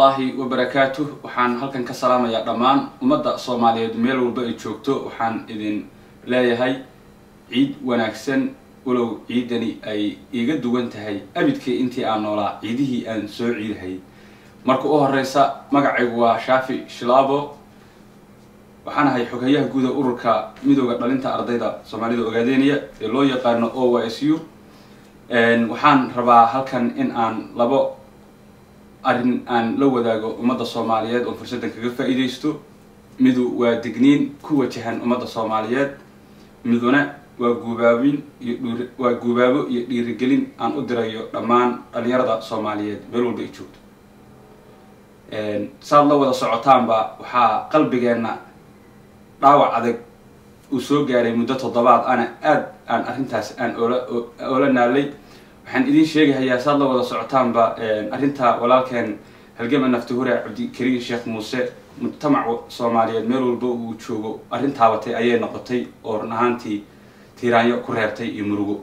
الله وبركاته وحان هلكن كسلام يا دمان ومدى صوماليد ميل walba ay joogto waxaan idin leeyahay ciid wanaagsan walow ciidani ay iga duwan tahay abidkii intii aan noolaa ciidihii aan soo ciidahay marka u horeysa magacaygu waa Shaafi Shilaabo waxaan ahay xogayaha guud ee ururka midowga dhalinta ardayda Soomaalida Ogaadeeniya ee loo yaqaan OYSU waxaan rabaa halkan in aan labo arin aan la wadaago ummadda Soomaaliyeed oo fursadan kaga faa'iideysto midu waa digniin ku wajahan ummadda Soomaaliyeed miduna waa guubaabo iyo dhiirigelin aan u dirayo dhammaan dhalinyarada Soomaaliyeed meel walba ay joogto saad la wada socotaanba waxaa qalbigeena dhaawac adag uu soo gaaray muddo toddobaad aan arrintaas aan oola naalay waxaan idin sheegayaa saad la wada socotaanba arrinta walaalkeen halgama naftuhure Cabdikariin Sheekh Muuse mujtamaca Soomaaliyeed meel walba uu joogo arrinta watay ayay noqotay oo run ahaantii tiiraanyo ku reebtay iyo murugo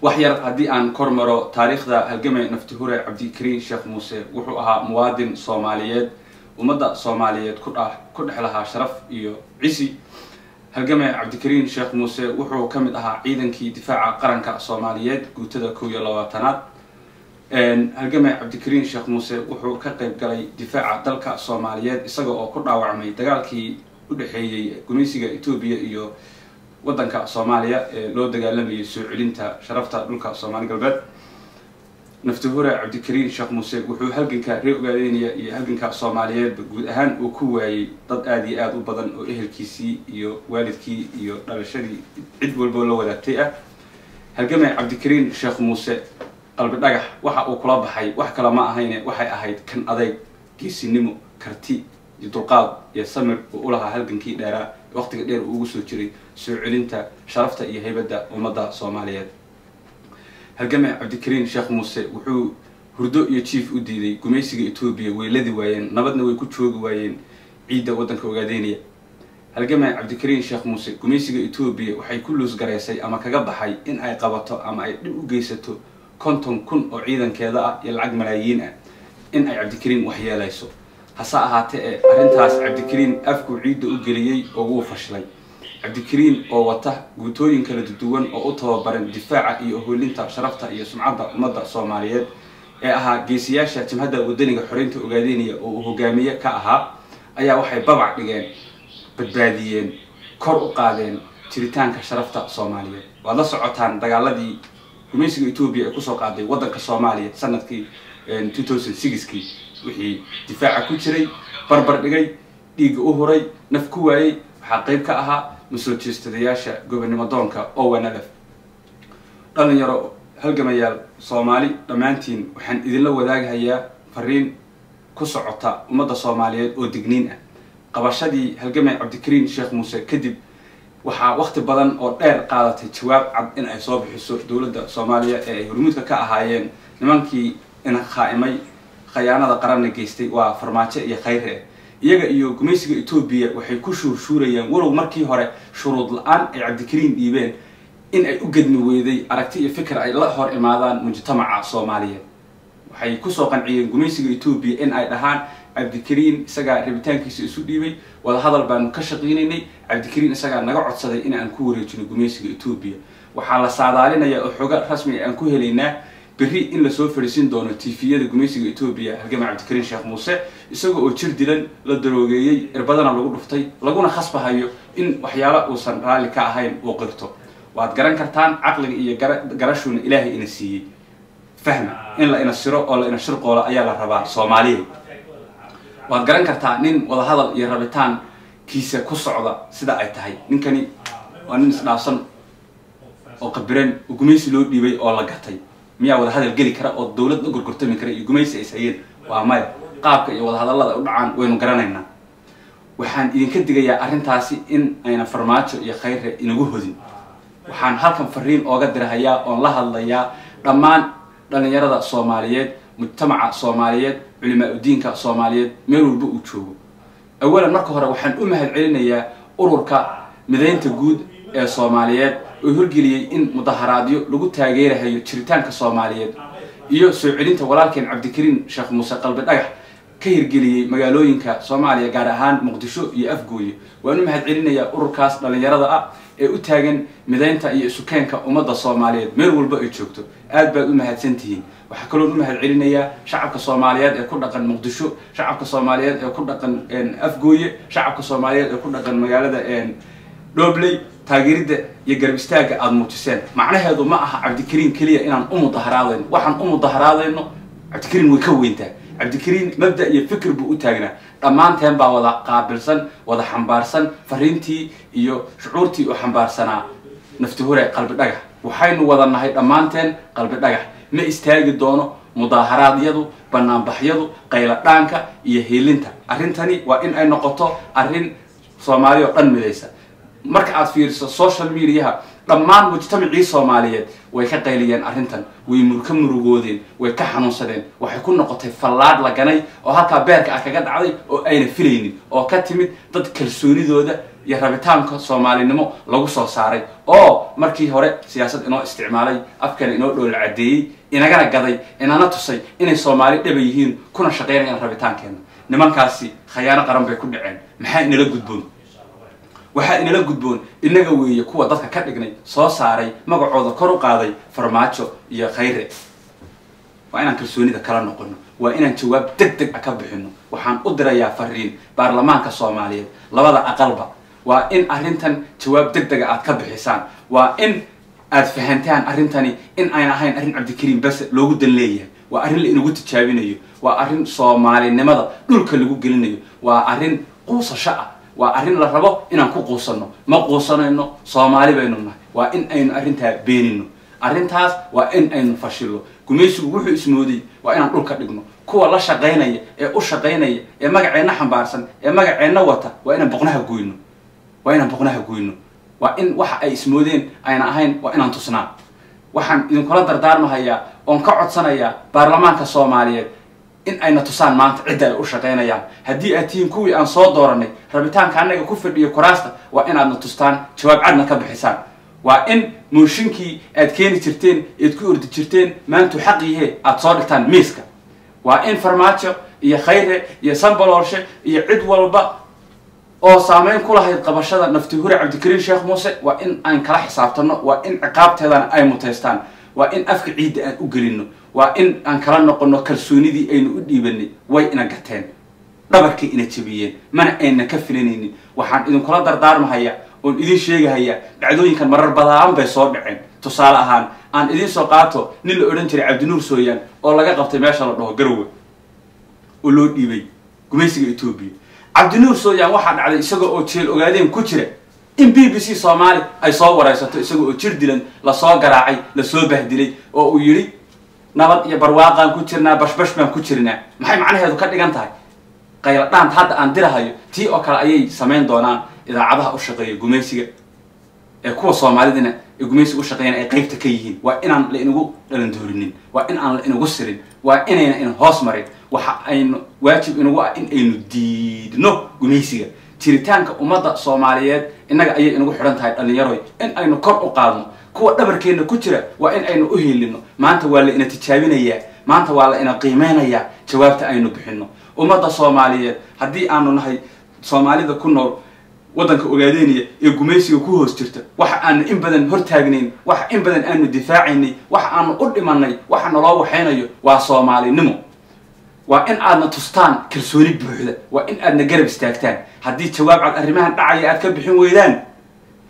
wax yar haddii aan kormaro taariikhda halgama naftuhure Cabdikariin Sheekh Muuse wuxuu ahaa muwaadin Soomaaliyeed ummadda Soomaaliyeed ku dhex lahaa sharaf iyo cisi halgama Cabdikariin Sheekh Muuse wuxuu kamid ahaa ciidankii difaaca qaranka Soomaaliyeed guutada 21aad halgama Cabdikariin Sheekh Muuse wuxuu ka qayb galay difaaca dalka Soomaaliyeed isaga oo ku dhaawacmay dagaalkii u dhaxeeyay gumeysiga Itoobiya iyo wadanka Soomaaliya ee loo dagaalamayay soo celinta sharafta dhulka Soomaali galbeed naftuhure Cabdikariin Sheekh Muuse wuxuu halganka reer Ogaadeeniya iyo halganka Soomaaliyeed guud ahaan uu ku waayay dad aad iyo aad u badan oo ehelkiisii iyo waalidkii iyo dhalashadii cid walba la wadaagtay halgama Cabdikariin Sheekh Muuse qalbi dhagax waxa uu kula baxay wax kala ma ahayn waxay ahayd kan adeeg geesinimo karti iyo dulqaad iyo samir oo laha halgankii dheeraa waqtiga dheer uu ugu soo jiray soo celinta sharafta iyo haybada ummadda Soomaaliyeed halgama Cabdikariin Sheekh Muuse wuxuu hurdo iyo chief u diiday gumeysiga Itoobiya weeladi waayeen nabadna way ku joogi waayeen ciidda wadanka Ogaadeeniya halgama Cabdikariin Sheekh Muuse gumeysiga Itoobiya waxay ku loos gareysay ama kaga baxay in ay qabato ama ay dib u geysato 50,000 oo ciidankeeda ah iyo lacag malaayiin ah in ay Cabdikariin wax yeelayso hasa ahaatee arrintaas Cabdikariin afku ciidda u geliyay oo uu fashlay Cabdikariin oo wata guutooyin kala duwan oo u tababaran difaaca iyo hoolinta sharafta iyo sumcadda ummadda Soomaaliyeed ee ahaa geesiyaasha jimhadda wadaniga xoreynta Ogaadeeniya oo hogaamiye ka ahaa ayaa waxay babac dhigeen badbaadiyeen kor u qaadeen jiritaanka sharafta Soomaaliyeed wada socotaan dagaaladii gumeysiga Itoobiya ee ku soo qaaday wadanka Soomaaliya sanadkii 2006 wixii difaaca ku jiray barbar dhigay dhiig u horay naf ku waayay waxa qayb ka ahaa mas'uuliyiinta gobernimo doonka ONLF dhalinyaro halgamayaal Soomaali dhamaantiin waxaan idin la wadaagayaa fariin ku socota ummadda Soomaaliyeed oo digniin ah qabashadii halgama Cabdikariin Sheekh Muuse kadib waxa waqti badan oo dheer qaadatay jawaab cad in ay soo bixiso dawladda Soomaaliya ee ay hormuudka ka ahaayeen nimankii in khaaimay khiyaanada qaranna geystay waa farmaajo iyo khayr iyaga iyo gumeysiga Itoobiya waxay ku shuurayaan walow markii hore shuruud la'aan ay Cabdikariin dhiibeen in ay u gadmi weeday aragti iyo fikir ay la hor imaadaan mujtamaca Soomaaliyeed waxay ku soo qanciyeen gumeysiga Itoobiya in ay dhahaan Cabdikariin isaga rabitaankiisa isu dhiibay wada hadal baan ka shaqeynay Cabdikariin isaga naga codsaday in aan ku wareejino gumeysiga Itoobiya waxa la saadaalinayaa oo xoga rasmi aan ku helaynaa bari in la soo fariisin doono TV-yada gumeysiga Itoobiya halgama Cabdikariin Sheekh Muuse isaga oo jir dilan la daroogeeyay irbadana lagu dhuftay laguna khasbahayo in waxyaalo uusan raali ka ahayn oo qirto waad garan kartaan aqliga iyo garashuna Ilaahay ina siiyay fahma in la ina siro oo la ina shirqoola ayaa la rabaa Soomaaliyeed waad garan kartaa nin wada hadal iyo rabitaan kiisa ku socda sida ay tahay ninkani waa nin isdhaafsan oo qabiran gumeysi loo dhiibay oo la gatay miyaa wada hadal gali kara oo dawlad u gurgurtami kara iyo gumeysi ay sayeen waa may qaabka iyo wada hadallada u dhacaan waynu garanaynaa waxaan idinka digayaa arrintaasi in ayna farmaajo iyo khayr inagu hodin waxaan halkan fariin ooga dirahayaa oo la hadlayaa dhammaan dhalinyarada Soomaaliyeed mujtamaca Soomaaliyeed culimaa diinka Soomaaliyeed meel walba uu joogo awalan marka hore waxaan u mahad celinayaa ururka mideynta guud ee Soomaaliyeed oo horgeliyay in mudaharaadyo lagu taageerayo jiritaanka Soomaaliyeed iyo soo celinta walaalkeen Cabdikariin Sheekh Muuse Qalbi Dhagax ka hirgeliyay magaalooyinka Soomaaliya gaar ahaan Muqdisho iyo Afgooye. waanu mahad celinayaa ururkaas dhalinyarada ah ee u taagan mideynta iyo isukeenka ummadda Soomaaliyeed meel walba ay joogto. aad baad u mahadsantihiin. waxaa kaloo u mahad celinayaa shacabka Soomaaliyeed ee ku dhaqan Muqdisho, shacabka Soomaaliyeed ee ku dhaqan Afgooye, shacabka Soomaaliyeed ee ku dhaqan magaalada Dhobley taageerida iyo garab istaaga aad muujiseen. macnaheedu ma aha Cabdikariin kaliya inaan u mudaharaadayno. waxaan u mudaharaadayno Cabdikariin way ka weyntaa. Cabdikariin mabda iyo fikir buu u taagnaa. dhammaanteen baa wada qaabilsan, wada xambaarsan fariintii iyo shucuurtii oo xambaarsanaa nafti hore Qalbi Dhagax. waxaynu wada nahay dhammaanteen Qalbi Dhagax. ma istaagi doono mudaharaadyadu, banaanbaxyadu, qayladhaanka iyo heelinta. arrintani waa in ay noqoto arrin Soomaali oo dhan midaysa. marka aad fiiriso social media dhammaan mujtamacii Soomaaliyeed way ka qayliyeen arrintan, way murugoodeen, way ka xanuunsadeen. waxay ku noqotay fallaad la ganay oo halka beerka ah kaga dhacday oo ayna filaynin, oo ka timid dad kalsoonidooda iyo rabitaanka Soomaalinimo lagu soo saaray, oo markii hore siyaasad inoo isticmaalay, afkana inoo dhool cadeeyay, inagana gaday, inana tusay inay Soomaali dhaba yihiin kuna shaqeynayaan rabitaankeena. nimankaasi khayaano qaran bay ku dhaceen. maxaa inala gudboon? waxaa inala gudboon inaga weeye kuwa dadka ka dhignay, soo saaray, magacooda kor u qaaday Farmaajo iyo Khayre. waa inaan kalsoonida kala noqono, waa inaan jawaab degdeg ah ka bixino. waxaan u dirayaa fariin baarlamaanka Soomaaliyeed labada aqalba. waa in arrintan jawaab degdeg ah aad ka bixisaan. waa in aad fahantaan arrintani in ayna ahayn arrin Cabdikariin bas loogu dan leeyahay. waa arrin la inagu tijaabinayo, waa arrin Soomaalinimada dhulka lagu gelinayo, waa arrin quusasho ah, waa arrin la rabo inaan ku quusano. ma quusanayno, Soomaali baynu nahay. waa in aynu arrintaa beenino. arrintaas waa in aynu fashilo. gumaysigu wuxuu ismooday waa inaan dhulka dhigno. kuwa la shaqeynaya ee u shaqeynaya ee magaceena xambaarsan ee magaceena wata waa inaan boqnaha goyno. waa in waxa ay ismoodeen ayna ahayn, waa inaan tusnaa. waxaan idinkula dardaarmahayaa oon ka codsanayaa baarlamaanka Soomaaliyeed in ayna tusaan maanta cidda ay u shaqeynayaan. haddii aad tihiin kuwii aan soo dooranay rabitaanka annaga ku fadhiyo kuraasta, waa inaadna tustaan, jawaab cadna ka bixisaan. waa in mooshinkii aad keeni jirteen, eed ku ordi jirteen, maantu xaq yahe aad soo dhigtaan miiska. waa in Farmaajo iyo Khayre iyo Sambaloolshe iyo cid walba oo saameyn ku lahayd qabashada nafti hore Cabdikariin Sheekh Muuse waa in aan kala xisaabtano. waa in ciqaabteedana ay muteystaan. waa in afka ciidda aan u gelino. waa in aan kala noqono kalsoonidii aynu u dhiibanay. way ina gateen, dhabarkay ina jabiyeen, mana ayna ka filanaynin. waxaan idinkula dardaarmahayaa oon idin sheegahayaa dhacdooyinkan marar badan bay soo dhaceen. tusaale ahaan aan idin soo qaato nin la odhan jiray Cabdinuur Sooyaan oo laga qabtay meesha la dhaho Garowe oo loo dhiibay gumaysiga Itoobiya. Cabdinuur Sooyaan waxaa dhacday isagoo oo jeel ogaadeen ku jira in BBC Soomaali ay soo waraysato isagoo oo jir dilan, la soo garaacay, la soo bahdilay, oo uu yiri nabad iyo barwaaqaan ku jirnaa, bashbash baan ku jirnaa. maxay macnaheedu ka dhigan tahay? qayladhaan hadda aan dirahayo tii oo kale ayay sameyn doonaan idaacadaha u shaqeeya gumaysiga ee kuwa Soomaalidina ee gumaysiga u shaqeeyana ay qaybta ka yihiin. waa inaan la inagu dhalan doorinin, waa in aan la inagu sirin, waa inayna in hoos marin. waxa aynu waajib inagu ah in aynu diidno gumaysiga. jiritaanka ummadda Soomaaliyeed inaga ayay inagu xidhan tahay dhalinyaroy, in aynu kor u qaadno. kuwa dhabarkeena ku jira waa in aynu u heelino. maanta waa la ina tijaabinayaa, maanta waa la ina qiimeynayaa jawaabta aynu bixino. ummadda Soomaaliyeed haddii aanu nahay Soomaalida ku nool waddanka Ogaadeenaya ee gumaysiga ku hoos jirta, waxa aanu in badan hortaagnayn, waxa in badan aanu difaacaynay, waxa aanu u dhimanay, waxa naloo waxaynayo waa Soomaalinimo. waa in aadna tustaan kalsooni buuxda, waa in aadna garab istaagtaan. haddii jawaab cad arrimahan dhacaya aad ka bixin weydaan,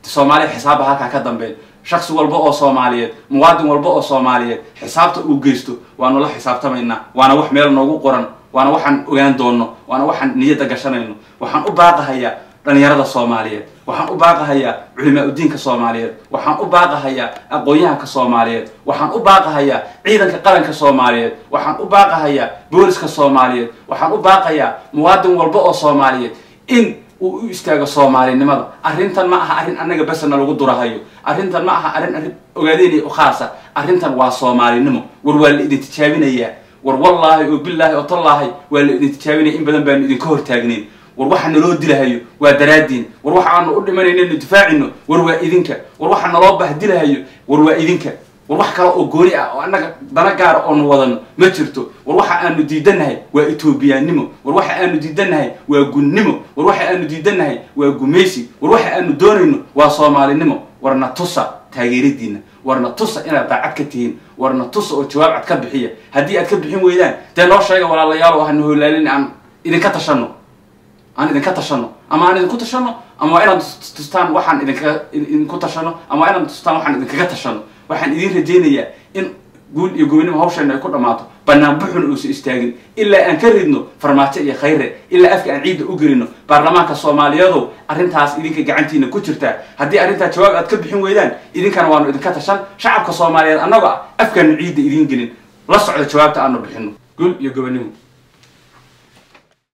Soomaali xisaab halka ka dambeeyo. shakhsi walba oo Soomaaliyeed, muwaadin walba oo Soomaaliyeed xisaabta uu geysto waanu la xisaabtamaynaa. waana wax meel noogu qoran, waana waxaan ogaan doono, waana waxaan niyadda gashanayno. waxaan u baaqahayaa dhalinyarada Soomaaliyeed, waxaan u baaqahayaa culimaa diinka Soomaaliyeed, waxaan u baaqahayaa aqoonyahanka Soomaaliyeed, waxaan u baaqahayaa ciidanka qaranka Soomaaliyeed, waxaan u baaqahayaa booliska Soomaaliyeed, waxaan u baaqayaa muwaadin walba oo Soomaaliyeed in uu u istaago Soomaalinimada. arrintan ma aha arrin annaga basna lagu durahayo. arrintan ma aha arrin Ogaadeenaya u khaasa. arrintan waa Soomaalinimo. war waa la idin tijaabinayaa. war wallaahi oo billaahi oo tallaahi waa la idin tijaabinaya. in badan baan idinka hortaagnayn. war waxa naloo dilahayo waa daraadiin war waxa aanu u dhimanayno difaacino war waa idinka war waxa naloo bahdilahayo war waa idinka war wax kale oo gooni ah oo annaga dana gaar oo nu wadano ma jirto war waxa aanu diidanahay waa Etoobiyaanimo war waxa aanu diidanahay waa gunnimo war waxa aanu diidanahay waa gumeysi war waxa aanu doonayno waa Soomaalinimo warna tusa taageeridiina warna tusa inaad daacad ka tihiin warna tusa oo jawaab cad ka bixiya haddii aad ka bixin weydaan dee noo sheega walaalayaal waxaan hoolaalin aan idinka tashano ama aan idinku tashano ama inaad tustaan waxaan idinku tashano ama inaad tustaan waxaan idinkaga tashano waxaan idin rajeynayaa in guul iyo go'nimo hawshan ay ku dhamaato banaan buxun oo soo istaagin ilaa aan ka ridno farmaajo iyo khayre ilaa afka aan ciida u gelino baarlamaanka Soomaaliyeed arrintaas idinka gacantiina ku jirta haddii arrinta jawaab aad ka bixin weydaan idinkana waanu idinka tashan shacabka Soomaaliyeed annaga afkan ciida idin gelin la socdo jawaabta aanu bixino guul iyo go'nimo